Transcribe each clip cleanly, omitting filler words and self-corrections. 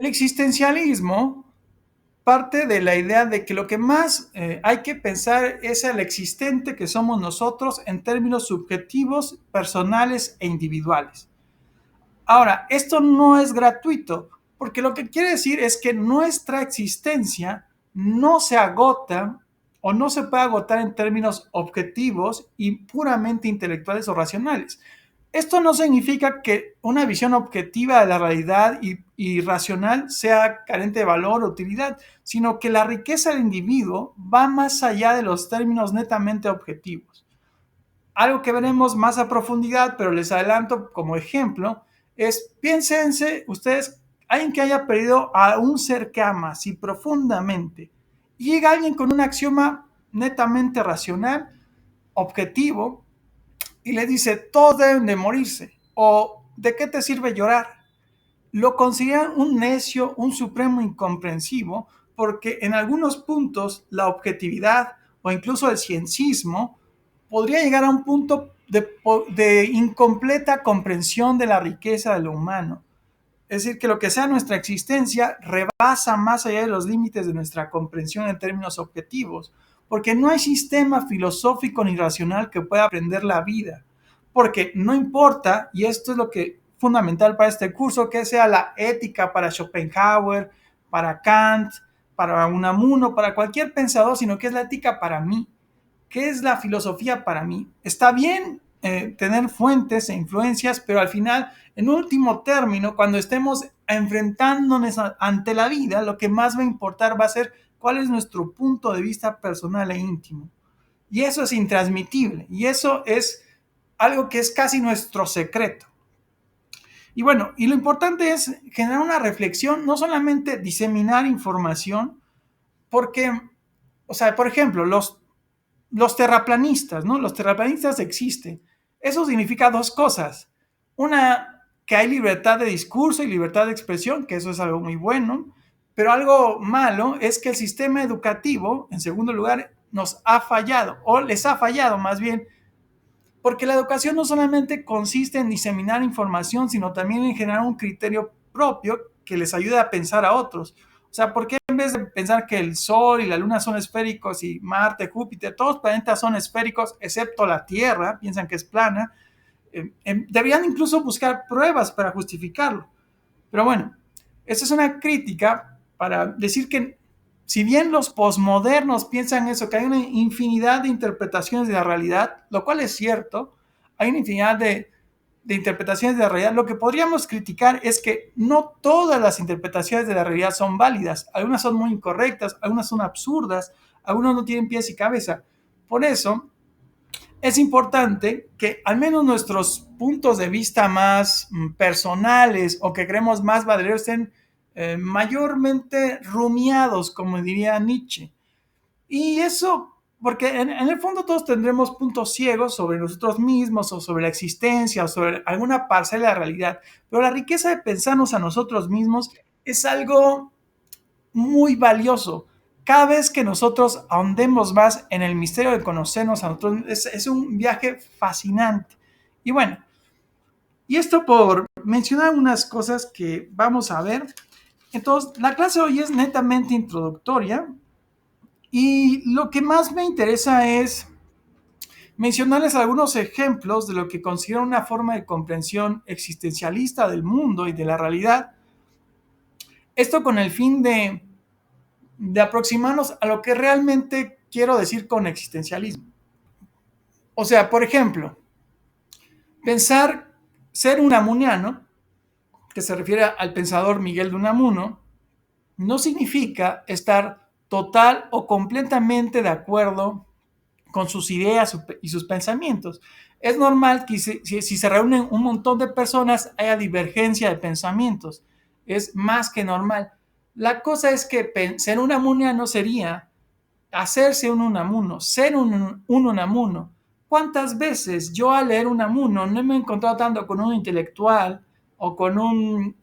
El existencialismo parte de la idea de que lo que más hay que pensar es el existente que somos nosotros en términos subjetivos, personales e individuales. Ahora, esto no es gratuito, porque lo que quiere decir es que nuestra existencia no se agota o no se puede agotar en términos objetivos y puramente intelectuales o racionales. Esto no significa que una visión objetiva de la realidad y racional sea carente de valor o utilidad, sino que la riqueza del individuo va más allá de los términos netamente objetivos. Algo que veremos más a profundidad, pero les adelanto como ejemplo, es piénsense ustedes, alguien que haya perdido a un ser que ama así profundamente, y llega alguien con un axioma netamente racional, objetivo, y le dice, todos deben de morirse, o ¿de qué te sirve llorar? Lo consideran un necio, un supremo incomprensivo, porque en algunos puntos la objetividad o incluso el ciencismo podría llegar a un punto de incompleta comprensión de la riqueza de lo humano. Es decir, que lo que sea nuestra existencia rebasa más allá de los límites de nuestra comprensión en términos objetivos, porque no hay sistema filosófico ni racional que pueda aprender la vida, porque no importa, y esto es lo que es fundamental para este curso, que sea la ética para Schopenhauer, para Kant, para Unamuno, para cualquier pensador, sino que es la ética para mí. ¿Qué es la filosofía para mí? Está bien tener fuentes e influencias, pero al final, en último término, cuando estemos enfrentándonos ante la vida, lo que más va a importar va a ser cuál es nuestro punto de vista personal e íntimo. Y eso es intransmitible, y eso es algo que es casi nuestro secreto. Y bueno, y lo importante es generar una reflexión, no solamente diseminar información, porque, o sea, por ejemplo, los terraplanistas, ¿no? Los terraplanistas existen. Eso significa dos cosas. Una, que hay libertad de discurso y libertad de expresión, que eso es algo muy bueno, pero algo malo es que el sistema educativo, en segundo lugar, nos ha fallado, o les ha fallado más bien, porque la educación no solamente consiste en diseminar información, sino también en generar un criterio propio que les ayude a pensar a otros. O sea, ¿por qué en vez de pensar que el Sol y la Luna son esféricos y Marte, Júpiter, todos los planetas son esféricos, excepto la Tierra, piensan que es plana? Deberían incluso buscar pruebas para justificarlo. Pero bueno, esa es una crítica para decir que si bien los posmodernos piensan eso, que hay una infinidad de interpretaciones de la realidad, lo cual es cierto, hay una infinidad de interpretaciones de la realidad, lo que podríamos criticar es que no todas las interpretaciones de la realidad son válidas, algunas son muy incorrectas, algunas son absurdas, algunas no tienen pies y cabeza. Por eso es importante que al menos nuestros puntos de vista más personales o que creemos más valerosos estén mayormente rumiados, como diría Nietzsche. Y eso, porque en el fondo todos tendremos puntos ciegos sobre nosotros mismos o sobre la existencia o sobre alguna parcela de la realidad, pero la riqueza de pensarnos a nosotros mismos es algo muy valioso. Cada vez que nosotros ahondemos más en el misterio de conocernos a nosotros, es un viaje fascinante. Y bueno, y esto por mencionar unas cosas que vamos a ver. Entonces, la clase de hoy es netamente introductoria y lo que más me interesa es mencionarles algunos ejemplos de lo que considero una forma de comprensión existencialista del mundo y de la realidad. Esto con el fin de aproximarnos a lo que realmente quiero decir con existencialismo. O sea, por ejemplo, pensar ser unamuniano, que se refiere al pensador Miguel de Unamuno, no significa estar total o completamente de acuerdo con sus ideas y sus pensamientos. Es normal que si se reúnen un montón de personas haya divergencia de pensamientos. Es más que normal. La cosa es que ser unamuniano sería hacerse un Unamuno, ser un Unamuno. ¿Cuántas veces yo al leer Unamuno no me he encontrado tanto con un intelectual o con un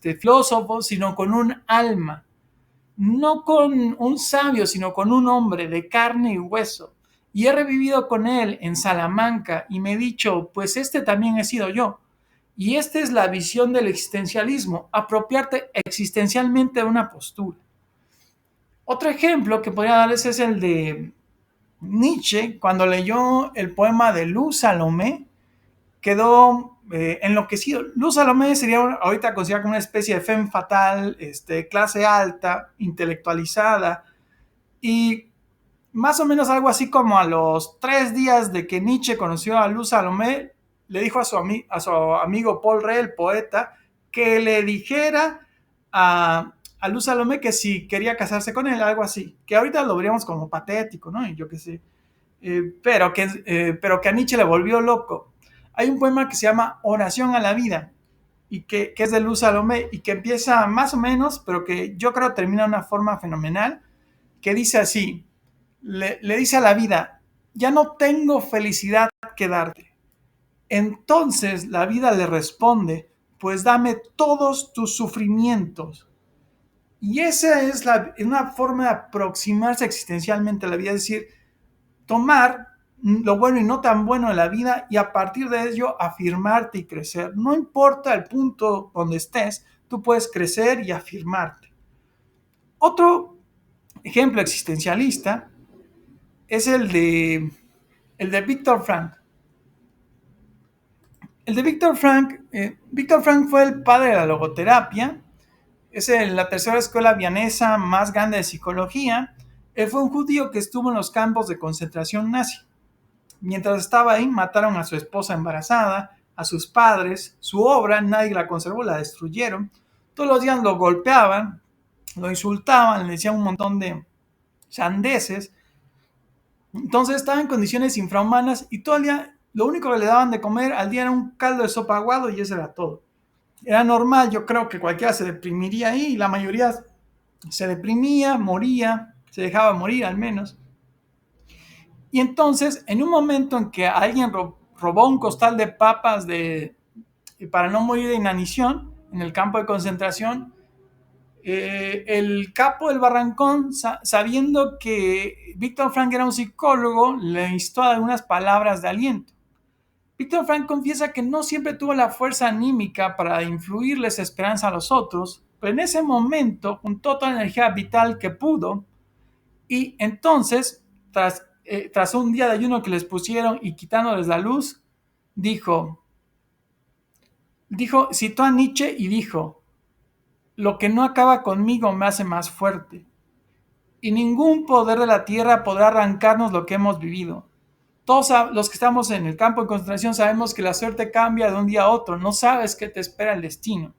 filósofo, sino con un alma? No con un sabio, sino con un hombre de carne y hueso. Y he revivido con él en Salamanca y me he dicho, pues este también he sido yo. Y esta es la visión del existencialismo, apropiarte existencialmente de una postura. Otro ejemplo que podría darles es el de Nietzsche, cuando leyó el poema de Luz Salomé, quedó enloquecido. Luz Salomé sería ahorita considerada como una especie de femme fatal, clase alta, intelectualizada, y más o menos algo así como a los 3 días de que Nietzsche conoció a Luz Salomé, le dijo a su amigo Paul Rey, el poeta, que le dijera a Luz Salomé que si quería casarse con él, algo así, que ahorita lo veríamos como patético, ¿no? Y yo qué sé. Pero que a Nietzsche le volvió loco. Hay un poema que se llama Oración a la vida, y que es de Luz Salomé, y que empieza más o menos, pero que yo creo termina de una forma fenomenal, que dice así, le dice a la vida, ya no tengo felicidad que darte. Entonces la vida le responde, pues dame todos tus sufrimientos. Y esa es una forma de aproximarse existencialmente a la vida, es decir, tomar lo bueno y no tan bueno de la vida y a partir de ello afirmarte y crecer. No importa el punto donde estés, tú puedes crecer y afirmarte. Otro ejemplo existencialista es el de Viktor Frankl. El de Viktor Frankl fue el padre de la logoterapia, es la tercera escuela vienesa más grande de psicología. Él fue un judío que estuvo en los campos de concentración nazi. Mientras estaba ahí, mataron a su esposa embarazada, a sus padres, su obra, nadie la conservó, la destruyeron. Todos los días lo golpeaban, lo insultaban, le decían un montón de sandeces. Entonces estaba en condiciones infrahumanas y todo el día lo único que le daban de comer al día era un caldo de sopa aguado y eso era todo. Era normal, yo creo que cualquiera se deprimiría ahí y la mayoría se deprimía, moría, se dejaba morir al menos. Y entonces, en un momento en que alguien robó un costal de papas para no morir de inanición en el campo de concentración, el capo del barrancón, sabiendo que Viktor Frankl era un psicólogo, le instó a algunas palabras de aliento. Viktor Frankl confiesa que no siempre tuvo la fuerza anímica para influirles esperanza a los otros, pero en ese momento juntó toda la energía vital que pudo y entonces, tras un día de ayuno que les pusieron y quitándoles la luz, citó a Nietzsche y dijo, lo que no acaba conmigo me hace más fuerte, y ningún poder de la tierra podrá arrancarnos lo que hemos vivido. Todos los que estamos en el campo de concentración sabemos que la suerte cambia de un día a otro, no sabes qué te espera el destino.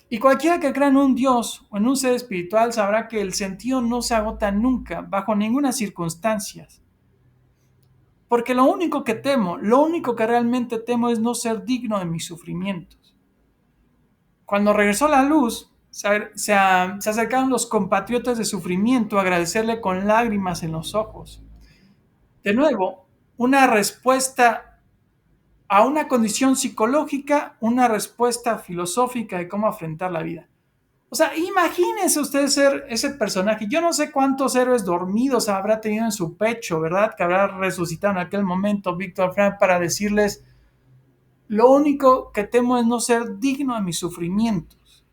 Y cualquiera que crea en un Dios o en un ser espiritual sabrá que el sentido no se agota nunca, bajo ninguna circunstancia. Porque lo único que realmente temo es no ser digno de mis sufrimientos. Cuando regresó la luz, se acercaron los compatriotas de sufrimiento a agradecerle con lágrimas en los ojos. De nuevo, una respuesta a una condición psicológica, una respuesta filosófica de cómo afrontar la vida. O sea, imagínense usted ser ese personaje. Yo no sé cuántos héroes dormidos habrá tenido en su pecho, ¿verdad? Que habrá resucitado en aquel momento Viktor Frankl para decirles, lo único que temo es no ser digno de mis sufrimientos.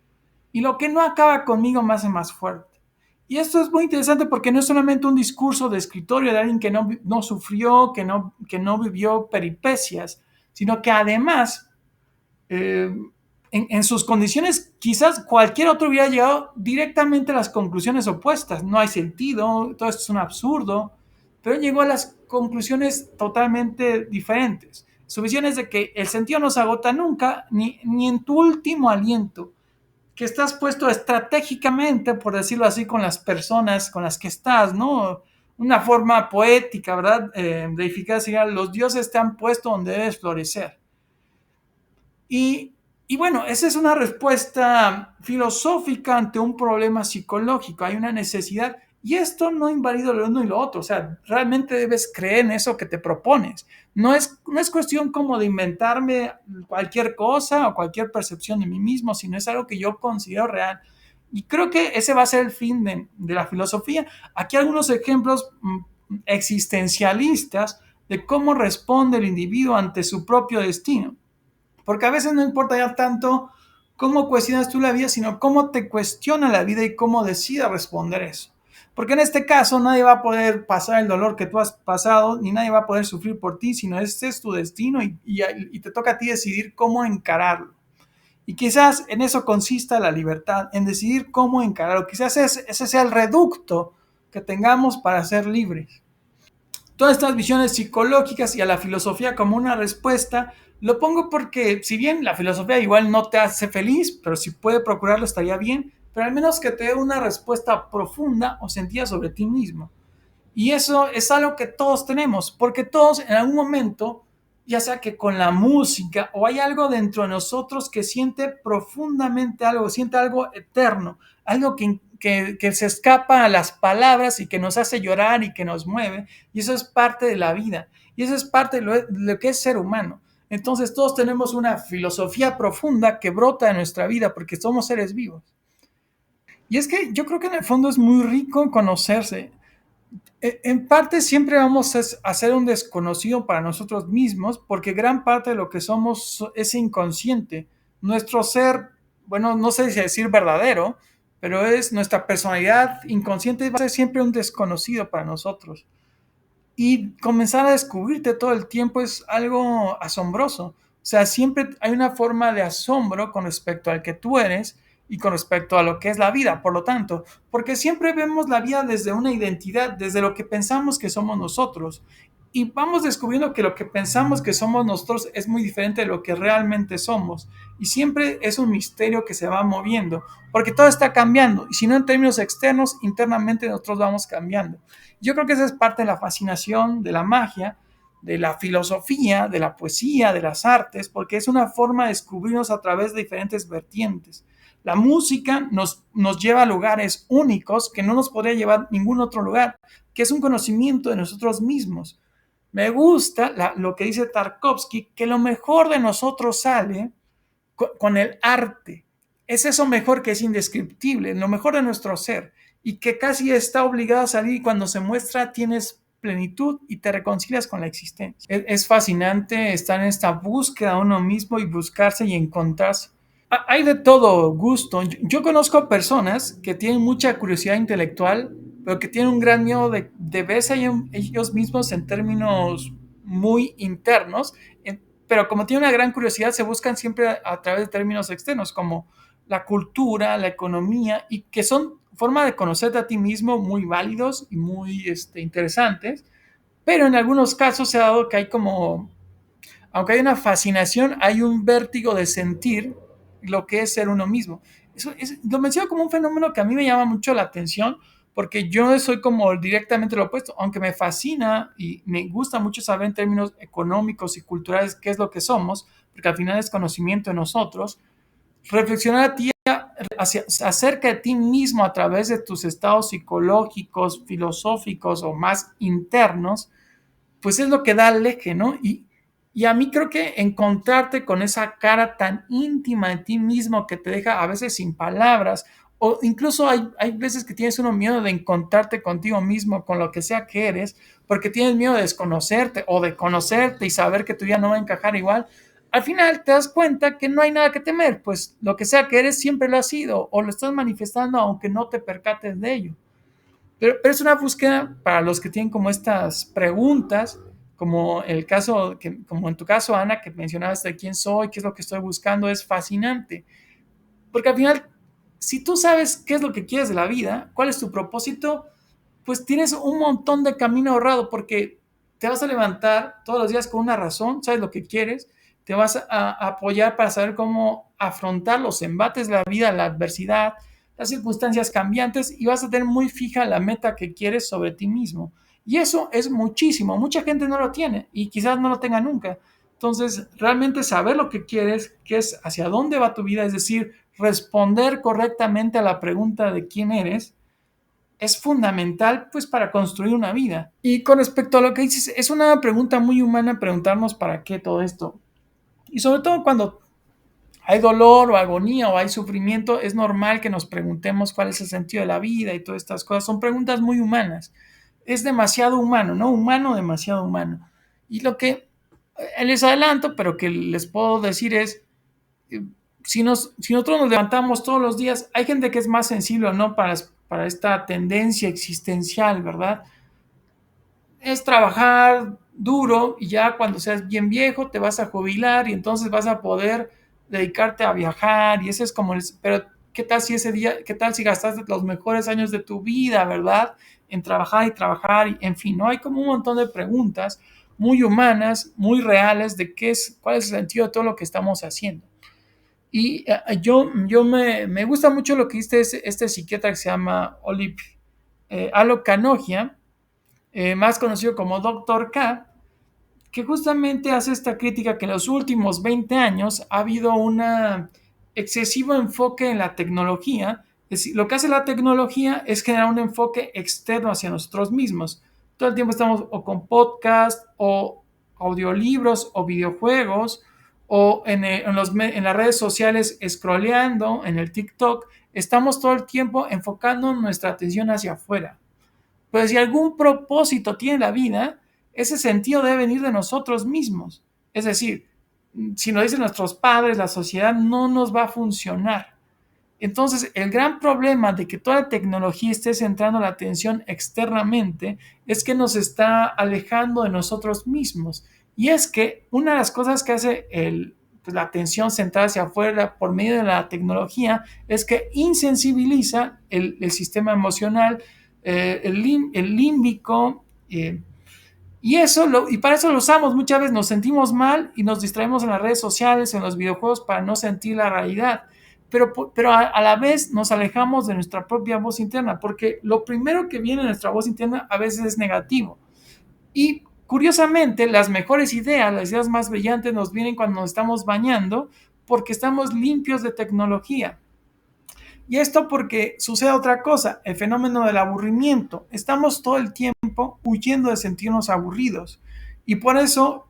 Y lo que no acaba conmigo me hace más fuerte. Y esto es muy interesante porque no es solamente un discurso de escritorio de alguien que no sufrió, que no vivió peripecias, sino que además, en sus condiciones, quizás cualquier otro hubiera llegado directamente a las conclusiones opuestas. No hay sentido, todo esto es un absurdo, pero llegó a las conclusiones totalmente diferentes. Su visión es de que el sentido no se agota nunca, ni en tu último aliento, que estás puesto estratégicamente, por decirlo así, con las personas con las que estás, ¿no? Una forma poética, ¿verdad? De eficacia, los dioses te han puesto donde debes florecer. Y bueno, esa es una respuesta filosófica ante un problema psicológico. Hay una necesidad y esto no invalida lo uno y lo otro. O sea, realmente debes creer en eso que te propones. No es cuestión como de inventarme cualquier cosa o cualquier percepción de mí mismo, sino es algo que yo considero real. Y creo que ese va a ser el fin de la filosofía. Aquí algunos ejemplos existencialistas de cómo responde el individuo ante su propio destino. Porque a veces no importa ya tanto cómo cuestionas tú la vida, sino cómo te cuestiona la vida y cómo decides responder eso. Porque en este caso nadie va a poder pasar el dolor que tú has pasado, ni nadie va a poder sufrir por ti, sino este es tu destino y te toca a ti decidir cómo encararlo. Y quizás en eso consista la libertad, en decidir cómo encararlo. Quizás ese sea el reducto que tengamos para ser libres. Todas estas visiones psicológicas y a la filosofía como una respuesta, lo pongo porque si bien la filosofía igual no te hace feliz, pero si puede procurarlo estaría bien, pero al menos que te dé una respuesta profunda o sentida sobre ti mismo. Y eso es algo que todos tenemos, porque todos en algún momento, ya sea que con la música o hay algo dentro de nosotros que siente profundamente algo, siente algo eterno, algo que se escapa a las palabras y que nos hace llorar y que nos mueve, y eso es parte de la vida, y eso es parte de lo que es ser humano. Entonces todos tenemos una filosofía profunda que brota de nuestra vida porque somos seres vivos. Y es que yo creo que en el fondo es muy rico conocerse. En parte siempre vamos a ser un desconocido para nosotros mismos porque gran parte de lo que somos es inconsciente. Nuestro ser, bueno, no sé si decir verdadero, pero es nuestra personalidad inconsciente va a ser siempre un desconocido para nosotros. Y comenzar a descubrirte todo el tiempo es algo asombroso. O sea, siempre hay una forma de asombro con respecto al que tú eres y con respecto a lo que es la vida, por lo tanto, porque siempre vemos la vida desde una identidad, desde lo que pensamos que somos nosotros. Y vamos descubriendo que lo que pensamos que somos nosotros es muy diferente de lo que realmente somos. Y siempre es un misterio que se va moviendo, porque todo está cambiando. Y si no en términos externos, internamente nosotros vamos cambiando. Yo creo que esa es parte de la fascinación, de la magia, de la filosofía, de la poesía, de las artes, porque es una forma de descubrirnos a través de diferentes vertientes. La música nos lleva a lugares únicos que no nos podría llevar ningún otro lugar, que es un conocimiento de nosotros mismos. Me gusta lo que dice Tarkovsky, que lo mejor de nosotros sale con el arte. Es eso mejor que es indescriptible, lo mejor de nuestro ser y que casi está obligado a salir y cuando se muestra tienes plenitud y te reconcilias con la existencia. Es fascinante estar en esta búsqueda de uno mismo y buscarse y encontrarse. Hay de todo gusto. Yo conozco personas que tienen mucha curiosidad intelectual, pero que tienen un gran miedo de verse ellos mismos en términos muy internos, pero como tienen una gran curiosidad, se buscan siempre a través de términos externos, como la cultura, la economía, y que son formas de conocerte a ti mismo muy válidos y muy interesantes, pero en algunos casos se ha dado que hay como aunque hay una fascinación, hay un vértigo de sentir lo que es ser uno mismo. Lo menciono como un fenómeno que a mí me llama mucho la atención, porque yo soy como directamente lo opuesto, aunque me fascina y me gusta mucho saber en términos económicos y culturales qué es lo que somos, porque al final es conocimiento de nosotros, reflexionar a ti acerca de ti mismo a través de tus estados psicológicos, filosóficos o más internos, pues es lo que da el eje, ¿no? Y a mí creo que encontrarte con esa cara tan íntima de ti mismo que te deja a veces sin palabras, o incluso hay veces que tienes uno miedo de encontrarte contigo mismo, con lo que sea que eres, porque tienes miedo de desconocerte o de conocerte y saber que tu vida no va a encajar igual. Al final te das cuenta que no hay nada que temer, pues lo que sea que eres siempre lo has sido o lo estás manifestando aunque no te percates de ello. Pero es una búsqueda para los que tienen como estas preguntas, como el caso, como en tu caso, Ana, que mencionabas de quién soy, qué es lo que estoy buscando, es fascinante. Porque al final, si tú sabes qué es lo que quieres de la vida, cuál es tu propósito, pues tienes un montón de camino ahorrado porque te vas a levantar todos los días con una razón, sabes lo que quieres, te vas a apoyar para saber cómo afrontar los embates de la vida, la adversidad, las circunstancias cambiantes y vas a tener muy fija la meta que quieres sobre ti mismo. Y eso es muchísimo. Mucha gente no lo tiene y quizás no lo tenga nunca. Entonces, realmente saber lo que quieres, qué es hacia dónde va tu vida, es decir, responder correctamente a la pregunta de quién eres, es fundamental pues para construir una vida. Y con respecto a lo que dices, es una pregunta muy humana preguntarnos para qué todo esto. Y sobre todo cuando hay dolor o agonía o hay sufrimiento, es normal que nos preguntemos cuál es el sentido de la vida y todas estas cosas. Son preguntas muy humanas. Es demasiado humano, ¿no? Humano, demasiado humano. Y lo que Les adelanto, pero que les puedo decir es, eh, si nosotros nos levantamos todos los días, hay gente que es más sensible o no para esta tendencia existencial, ¿verdad? Es trabajar duro y ya cuando seas bien viejo te vas a jubilar y entonces vas a poder dedicarte a viajar y ese es como pero qué tal si ese día, qué tal si gastaste los mejores años de tu vida, ¿verdad? En trabajar y en fin, ¿no? Hay como un montón de preguntas muy humanas, muy reales de cuál es el sentido de todo lo que estamos haciendo. Y me gusta mucho lo que dice este psiquiatra que se llama Alok Kanogia, más conocido como Doctor K, que justamente hace esta crítica que en los últimos 20 años ha habido un excesivo enfoque en la tecnología. Es decir, lo que hace la tecnología es generar un enfoque externo hacia nosotros mismos. Todo el tiempo estamos o con podcast o audiolibros o videojuegos o en las redes sociales scrolleando en el TikTok. Estamos todo el tiempo enfocando nuestra atención hacia afuera. Pero si algún propósito tiene la vida, ese sentido debe venir de nosotros mismos. Es decir, si nos dicen nuestros padres, la sociedad no nos va a funcionar. Entonces, el gran problema de que toda la tecnología esté centrando la atención externamente es que nos está alejando de nosotros mismos. Y es que una de las cosas que hace pues, la atención centrada hacia afuera por medio de la tecnología es que insensibiliza el sistema emocional, el límbico, y para eso lo usamos. Muchas veces nos sentimos mal y nos distraemos en las redes sociales, en los videojuegos para no sentir la realidad. Pero a la vez nos alejamos de nuestra propia voz interna, porque lo primero que viene en nuestra voz interna a veces es negativo. Y curiosamente, las mejores ideas, las ideas más brillantes nos vienen cuando nos estamos bañando, porque estamos limpios de tecnología. Y esto porque sucede otra cosa, el fenómeno del aburrimiento. Estamos todo el tiempo huyendo de sentirnos aburridos. Y por eso,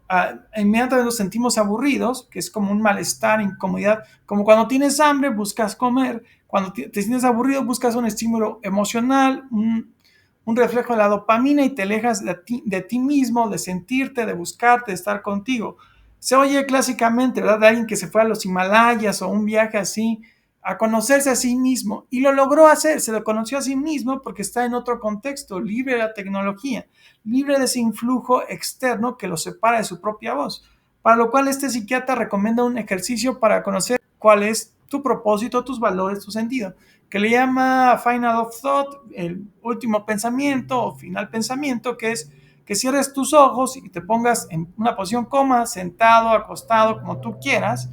inmediatamente nos sentimos aburridos, que es como un malestar, incomodidad, como cuando tienes hambre, buscas comer, cuando te sientes aburrido, buscas un estímulo emocional, un reflejo de la dopamina y te alejas de ti mismo, de sentirte, de buscarte, de estar contigo. Se oye clásicamente, ¿verdad? De alguien que se fue a los Himalayas o un viaje así, a conocerse a sí mismo y lo logró hacer, se lo conoció a sí mismo porque está en otro contexto, libre de la tecnología, libre de ese influjo externo que lo separa de su propia voz, para lo cual este psiquiatra recomienda un ejercicio para conocer cuál es tu propósito, tus valores, tu sentido, que le llama Final of Thought, el último pensamiento o final pensamiento, que es que cierres tus ojos y te pongas en una posición cómoda, sentado, acostado, como tú quieras.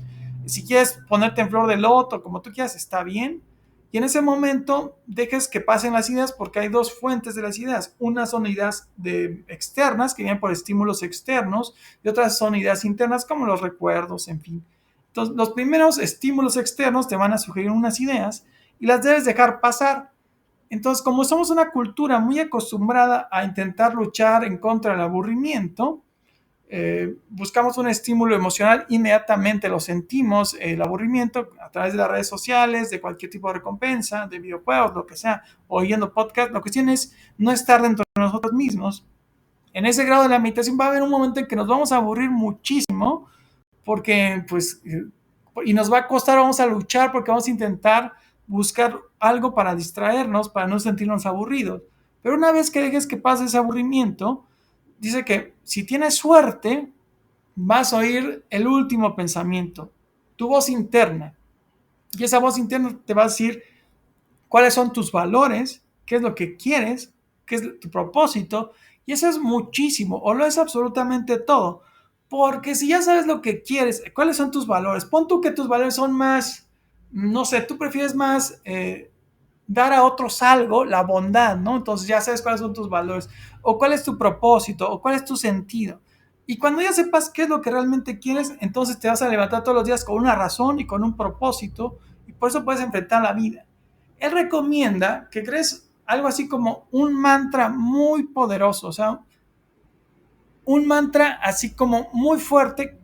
Si quieres ponerte en flor de loto, como tú quieras, está bien. Y en ese momento dejes que pasen las ideas porque hay dos fuentes de las ideas. Unas son ideas externas que vienen por estímulos externos y otras son ideas internas como los recuerdos, en fin. Entonces, los primeros estímulos externos te van a sugerir unas ideas y las debes dejar pasar. Entonces, como somos una cultura muy acostumbrada a intentar luchar en contra del aburrimiento, buscamos un estímulo emocional, inmediatamente lo sentimos, el aburrimiento, a través de las redes sociales, de cualquier tipo de recompensa, de videojuegos, lo que sea, oyendo podcast. La cuestión es no estar dentro de nosotros mismos. En ese grado de la meditación va a haber un momento en que nos vamos a aburrir muchísimo, porque pues, y nos va a costar, vamos a luchar porque vamos a intentar buscar algo para distraernos, para no sentirnos aburridos. Pero una vez que dejes que pase ese aburrimiento, dice que si tienes suerte, vas a oír el último pensamiento, tu voz interna. Y esa voz interna te va a decir cuáles son tus valores, qué es lo que quieres, qué es tu propósito. Y eso es muchísimo, o lo es absolutamente todo. Porque si ya sabes lo que quieres, cuáles son tus valores, pon tú que tus valores son más, no sé, tú prefieres más dar a otros algo, la bondad, ¿no? Entonces ya sabes cuáles son tus valores, o cuál es tu propósito, o cuál es tu sentido. Y cuando ya sepas qué es lo que realmente quieres, entonces te vas a levantar todos los días con una razón y con un propósito, y por eso puedes enfrentar la vida. Él recomienda que crees algo así como un mantra muy poderoso, o sea, un mantra así como muy fuerte,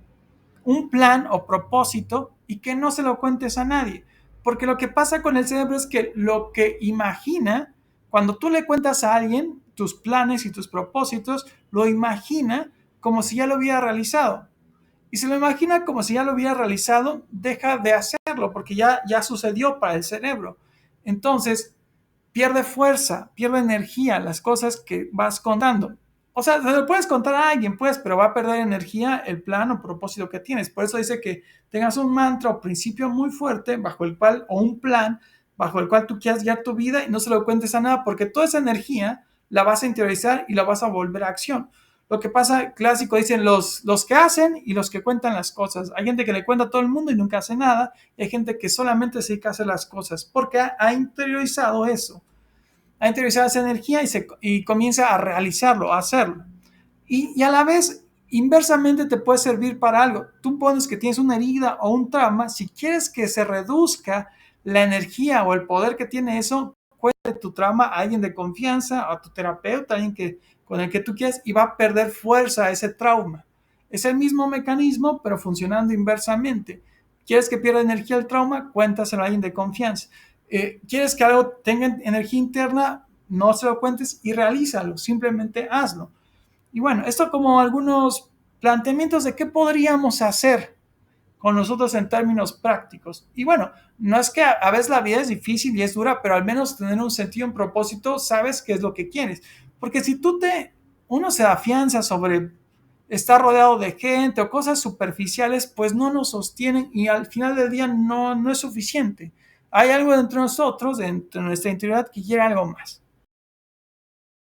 un plan o propósito y que no se lo cuentes a nadie. Porque lo que pasa con el cerebro es que lo que imagina, cuando tú le cuentas a alguien tus planes y tus propósitos, lo imagina como si ya lo hubiera realizado. y se lo imagina como si ya lo hubiera realizado, deja de hacerlo porque ya sucedió para el cerebro. Entonces, pierde fuerza, pierde energía las cosas que vas contando. O sea, se lo puedes contar a alguien, pues, pero va a perder energía el plan o propósito que tienes. Por eso dice que tengas un mantra o principio muy fuerte bajo el cual, o un plan bajo el cual tú quieras guiar tu vida y no se lo cuentes a nada, porque toda esa energía la vas a interiorizar y la vas a volver a acción. Lo que pasa, clásico, dicen los que hacen y los que cuentan las cosas. Hay gente que le cuenta a todo el mundo y nunca hace nada. Y hay gente que solamente se dedica a hacer las cosas porque ha interiorizado eso. Ha interiorizado esa energía y comienza a realizarlo, a hacerlo. Y a la vez, inversamente te puede servir para algo. Tú pones que tienes una herida o un trauma. Si quieres que se reduzca la energía o el poder que tiene eso, cuéntale tu trauma a alguien de confianza, a tu terapeuta, a alguien con el que tú quieras, y va a perder fuerza ese trauma. Es el mismo mecanismo, pero funcionando inversamente. ¿Quieres que pierda energía el trauma? Cuéntaselo a alguien de confianza. ¿Quieres que algo tenga energía interna? No se lo cuentes y realízalo. Simplemente hazlo. Y bueno, esto como algunos planteamientos de qué podríamos hacer con nosotros en términos prácticos. Y bueno, no es que a veces la vida es difícil y es dura, pero al menos tener un sentido, un propósito, sabes qué es lo que quieres. Porque si uno se afianza sobre estar rodeado de gente o cosas superficiales, pues no nos sostienen y al final del día no es suficiente. Hay algo dentro de nosotros, dentro de nuestra interioridad, que quiere algo más.